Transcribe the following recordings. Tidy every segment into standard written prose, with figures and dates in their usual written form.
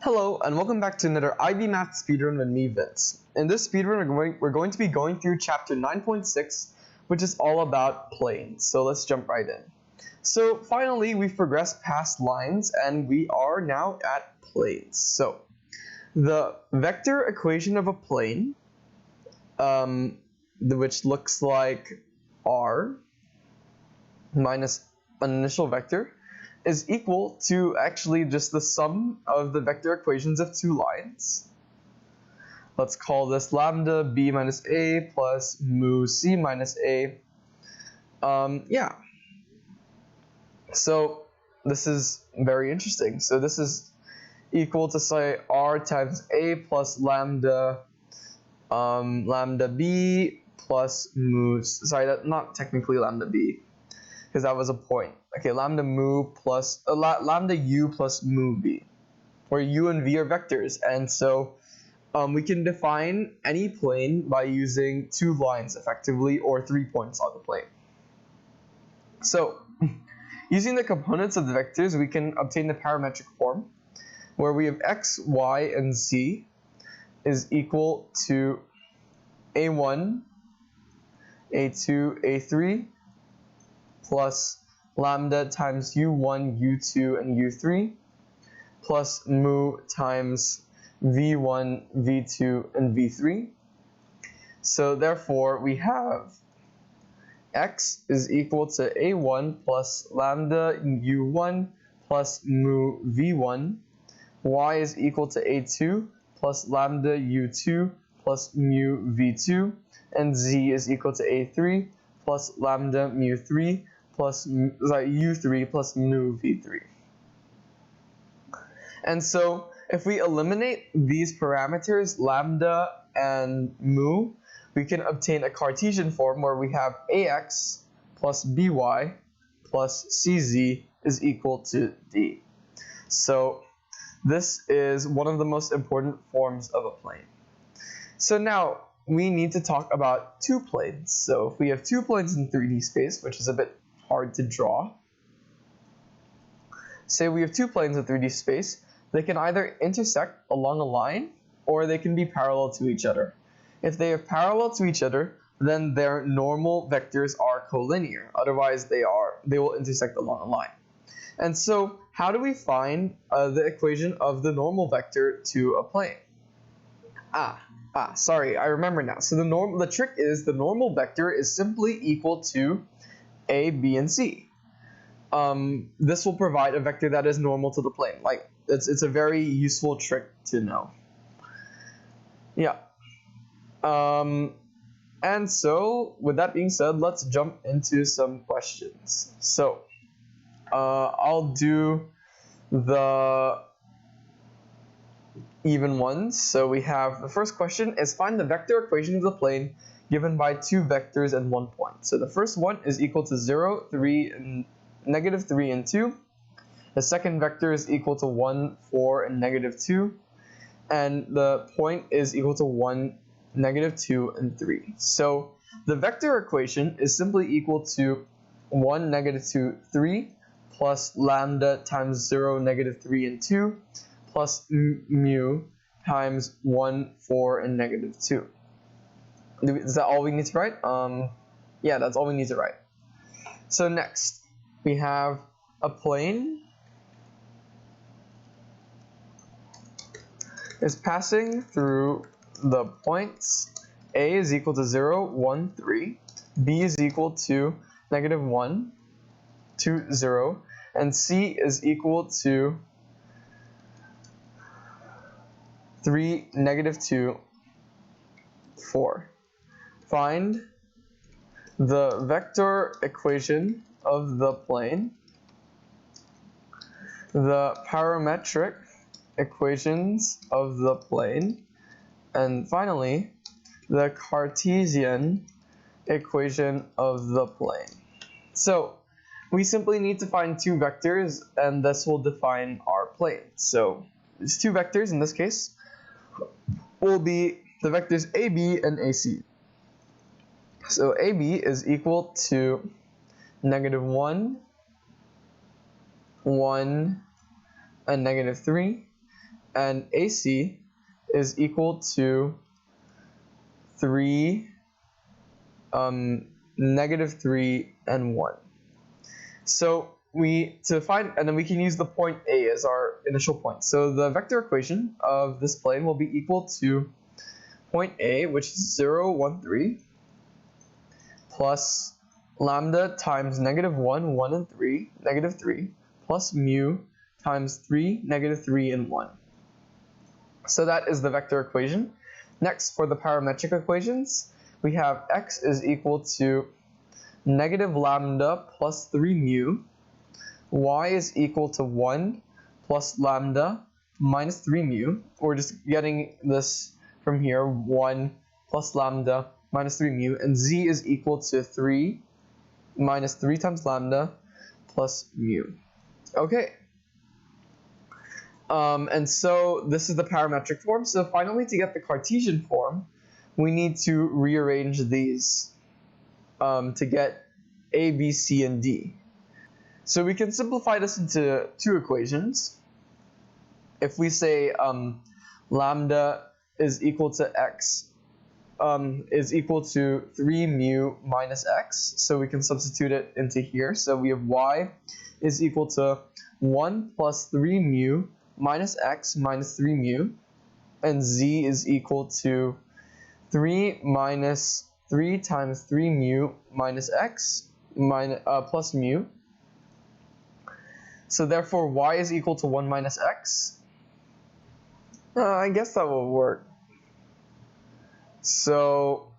Hello and welcome back to another IB Math Speedrun with me, Vince. In this speedrun, we're going to be going through chapter 9.6, which is all about planes. So let's jump right in. So finally, we've progressed past lines and we are now at planes. So the vector equation of a plane, which looks like r minus an initial vector, is equal to actually just the sum of the vector equations of two lines. Let's call this lambda b minus a plus mu c minus a. So this is very interesting. So this is equal to, say, r times a plus lambda b plus mu. Sorry, that's not technically lambda b, because that was a point. Okay, lambda mu plus lambda u plus mu v, where u and v are vectors, and so we can define any plane by using two lines effectively, or 3 points on the plane. So using the components of the vectors, we can obtain the parametric form, where we have x, y, and z is equal to a1, a2, a3 plus lambda times u1, u2, and u3 plus mu times v1, v2, and v3. So therefore we have x is equal to a1 plus lambda u1 plus mu v1, y is equal to a2 plus lambda u2 plus mu v2, and z is equal to a3 plus lambda mu3 plus u3 plus mu v3. And so if we eliminate these parameters, lambda and mu, we can obtain a Cartesian form where we have ax plus by plus cz is equal to d. So this is one of the most important forms of a plane. So now we need to talk about two planes. So if we have two planes in 3D space, which is a bit hard to draw. Say we have two planes in 3D space. They can either intersect along a line or they can be parallel to each other. If they are parallel to each other, then their normal vectors are collinear. Otherwise, they will intersect along a line. And so how do we find the equation of the normal vector to a plane? Sorry, I remember now. So the trick is the normal vector is simply equal to a, b, and c. This will provide a vector that is normal to the plane. Like it's a very useful trick to know. Yeah. And so with that being said, let's jump into some questions. So I'll do the even ones. So we have the first question is find the vector equation of the plane given by two vectors and 1 point. So the first one is equal to 0, 3, and negative 3, and 2. The second vector is equal to 1, 4, and negative 2. And the point is equal to 1, negative 2, and 3. So the vector equation is simply equal to 1, negative 2, 3 plus lambda times 0, negative 3, and 2 plus mu times 1, 4, and negative 2. Is that all we need to write? Yeah, that's all we need to write. So next, we have a plane is passing through the points A is equal to 0, 1, 3, B is equal to negative 1, 2, 0, and C is equal to 3, negative 2, 4. Find the vector equation of the plane, the parametric equations of the plane, and finally, the Cartesian equation of the plane. So we simply need to find two vectors, and this will define our plane. So these two vectors in this case will be the vectors AB and AC. So AB is equal to negative 1, 1, and negative 3. and AC is equal to 3, -3, and 1. So and then we can use the point A as our initial point. So the vector equation of this plane will be equal to point A, which is 0, 1, 3, plus lambda times -1, 1, and 3, -3, plus mu times 3, -3, and 1. So that is the vector equation. Next, for the parametric equations, we have x is equal to -lambda plus 3 mu, y is equal to 1 plus lambda minus 3 mu. We're just getting this from here, 1 plus lambda minus 3 mu, and z is equal to 3 minus 3 times lambda plus mu. Okay. And so this is the parametric form. So finally, to get the Cartesian form, we need to rearrange these to get A, B, C, and D. So we can simplify this into two equations. If we say lambda is equal to x is equal to 3 mu minus x, so we can substitute it into here. So we have y is equal to 1 plus 3 mu minus x minus 3 mu, and z is equal to 3 minus 3 times 3 mu minus x plus mu. So therefore y is equal to 1 minus x. I guess that will work. So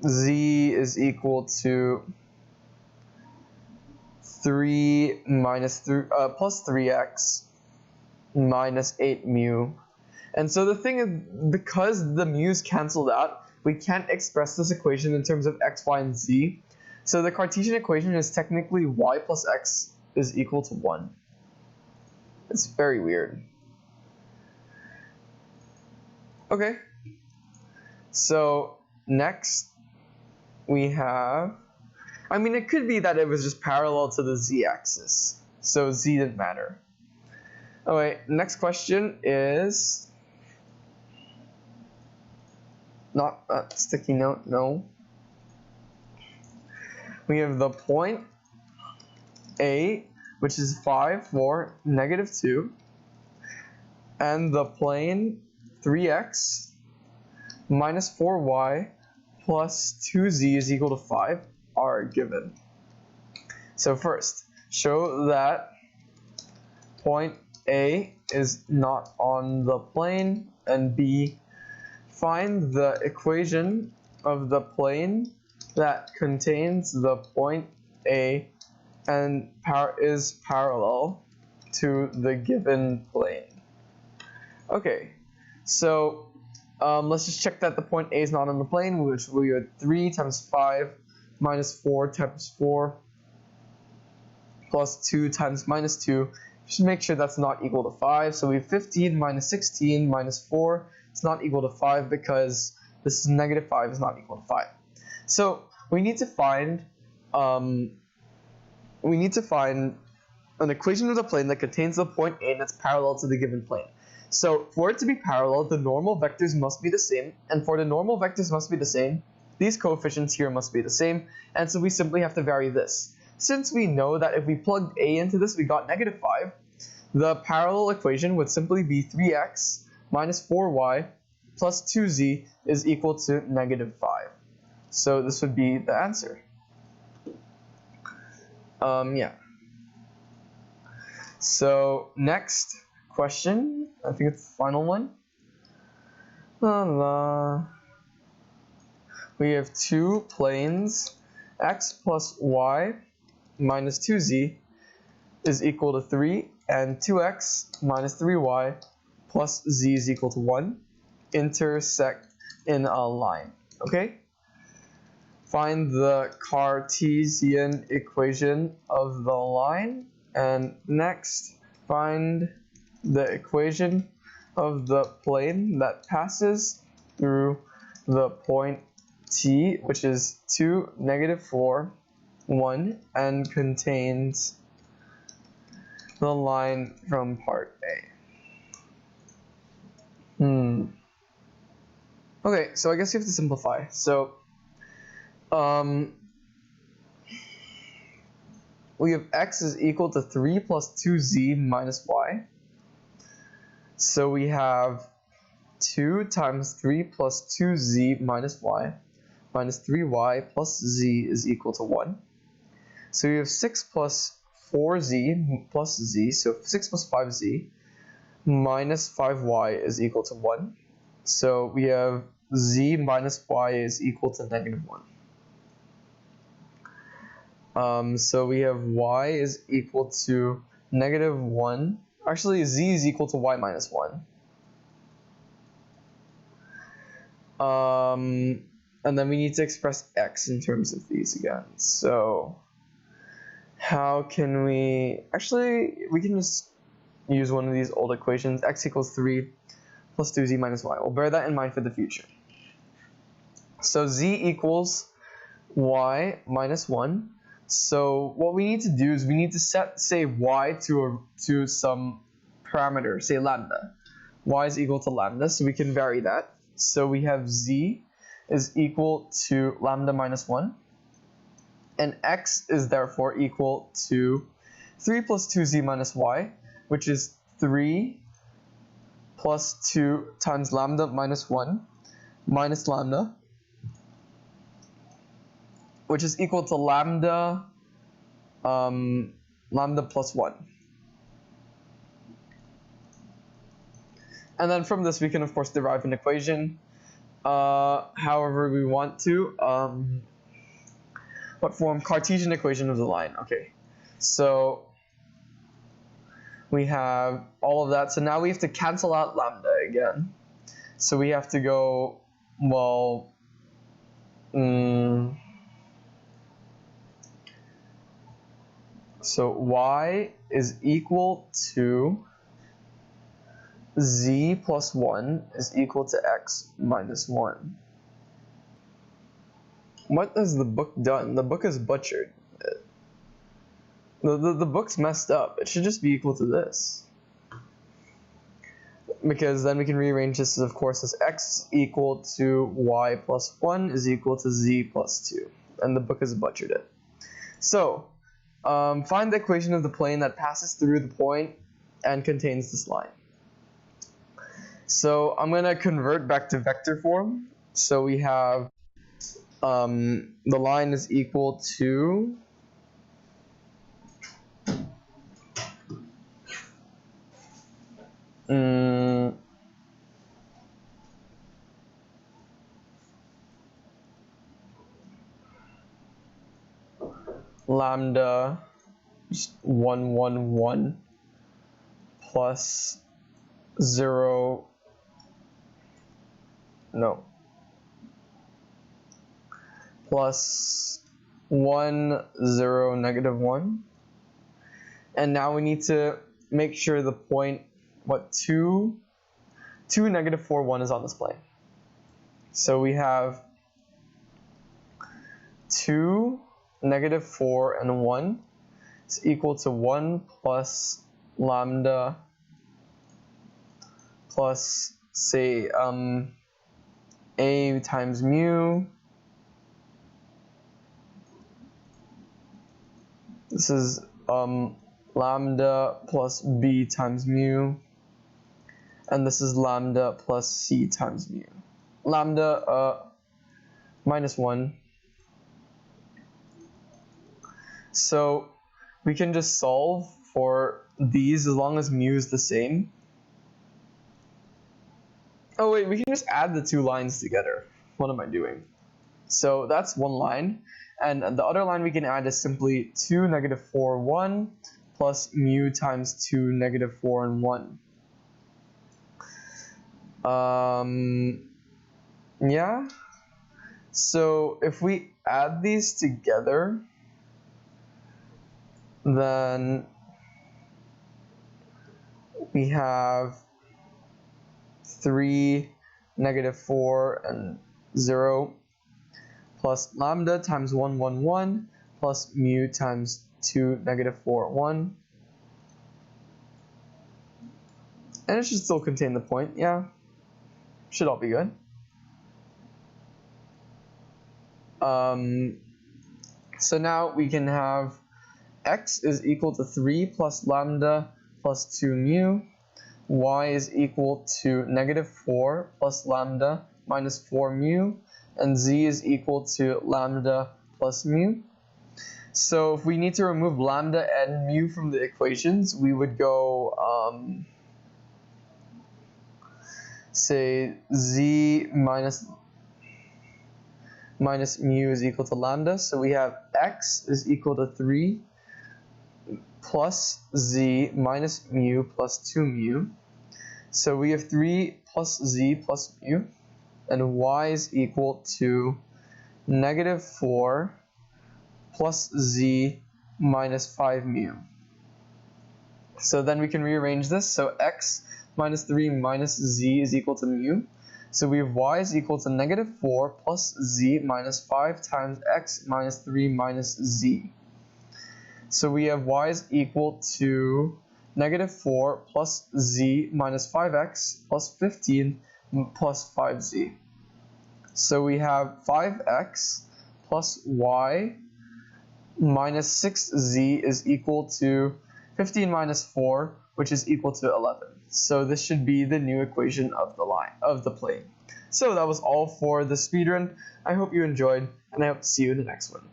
z is equal to 3 minus 3 plus 3x minus 8 mu. And so the thing is, because the mu's canceled out, we can't express this equation in terms of x, y, and z. So the Cartesian equation is technically y plus x is equal to 1. It's very weird. Okay. So next we have, I mean, it could be that it was just parallel to the z-axis, so z didn't matter. Alright, next question is not a sticky note, no. We have the point A, which is 5, 4, -2, and the plane 3x minus 4y plus 2z is equal to 5 are given. So first, show that point A is not on the plane, and B, find the equation of the plane that contains the point A and is parallel to the given plane. Okay, so let's just check that the point A is not on the plane, which will be 3 times 5 minus 4 times 4 plus 2 times minus 2. Just make sure that's not equal to 5. So we have 15 minus 16 minus 4. It's not equal to 5 because this is -5 is not equal to 5. So we need to find an equation of the plane that contains the point A that's parallel to the given plane. So for it to be parallel, the normal vectors must be the same, and for the normal vectors must be the same, these coefficients here must be the same, and so we simply have to vary this. Since we know that if we plugged A into this, we got -5, the parallel equation would simply be 3x minus 4y plus 2z is equal to -5. So this would be the answer. Yeah. So next question, I think it's the final one. We have two planes, x plus y minus 2z is equal to 3, and 2x minus 3y plus z is equal to 1 intersect in a line. Okay? Find the Cartesian equation of the line, and next find the equation of the plane that passes through the point T, which is 2, -4, 1, and contains the line from part A. Okay, so I guess you have to simplify. So, we have x is equal to 3 plus 2z minus y. So we have 2 times 3 plus 2z minus y minus 3y plus z is equal to 1. So we have 6 plus 4z plus z, so 6 plus 5z minus 5y is equal to 1. So we have z minus y is equal to negative 1. So we have y is equal to negative 1. Actually, z is equal to y minus 1. And then we need to express x in terms of these again. So how can we... Actually, we can just use one of these old equations. X equals 3 plus 2z minus y. We'll bear that in mind for the future. So z equals y minus 1. So what we need to do is we need to set, say, y to some parameter, say lambda. Y is equal to lambda, so we can vary that. So we have z is equal to lambda minus 1. And x is therefore equal to 3 plus 2z minus y, which is 3 plus 2 times lambda minus 1 minus lambda, which is equal to lambda plus 1. And then from this we can of course derive an equation however we want to. What form? Cartesian equation of the line. Okay, so we have all of that. So now we have to cancel out lambda again. So we have to go, well, so y is equal to z plus 1 is equal to x minus 1. What has the book done? The book is butchered. The book's messed up. It should just be equal to this. Because then we can rearrange this, of course, as x equal to y plus 1 is equal to z plus 2. And the book has butchered it. So, find the equation of the plane that passes through the point and contains this line. So I'm going to convert back to vector form. So we have the line is equal to lambda 1, 1, 1 plus 0, no, plus 1, 0, negative 1. And now we need to make sure the point, 2, negative 4, 1 is on this plane. So we have 2, negative 4, and 1 is equal to 1 plus lambda plus, say, a times mu. This is lambda plus b times mu. And this is lambda plus c times mu. Lambda minus 1. So we can just solve for these as long as mu is the same. Oh wait, we can just add the two lines together. What am I doing? So that's one line. And the other line we can add is simply 2, negative 4, 1 plus mu times 2, negative 4, and 1. Yeah. So if we add these together, then we have 3, negative 4, and 0 plus lambda times 1, 1, 1 plus mu times 2, negative 4, 1. And it should still contain the point, yeah. Should all be good. So now we can have x is equal to 3 plus lambda plus 2 mu, y is equal to negative 4 plus lambda minus 4 mu, and z is equal to lambda plus mu. So if we need to remove lambda and mu from the equations, we would go, say z minus mu is equal to lambda. So we have x is equal to 3 plus z minus mu plus 2 mu. So we have 3 plus z plus mu, and y is equal to negative 4 plus z minus 5 mu. So then we can rearrange this. So x minus 3 minus z is equal to mu. So we have y is equal to negative 4 plus z minus 5 times x minus 3 minus z. So we have y is equal to negative 4 plus z minus 5x plus 15 plus 5z. So we have 5x plus y minus 6z is equal to 15 minus 4, which is equal to 11. So this should be the new equation of the plane. So that was all for the speedrun. I hope you enjoyed, and I hope to see you in the next one.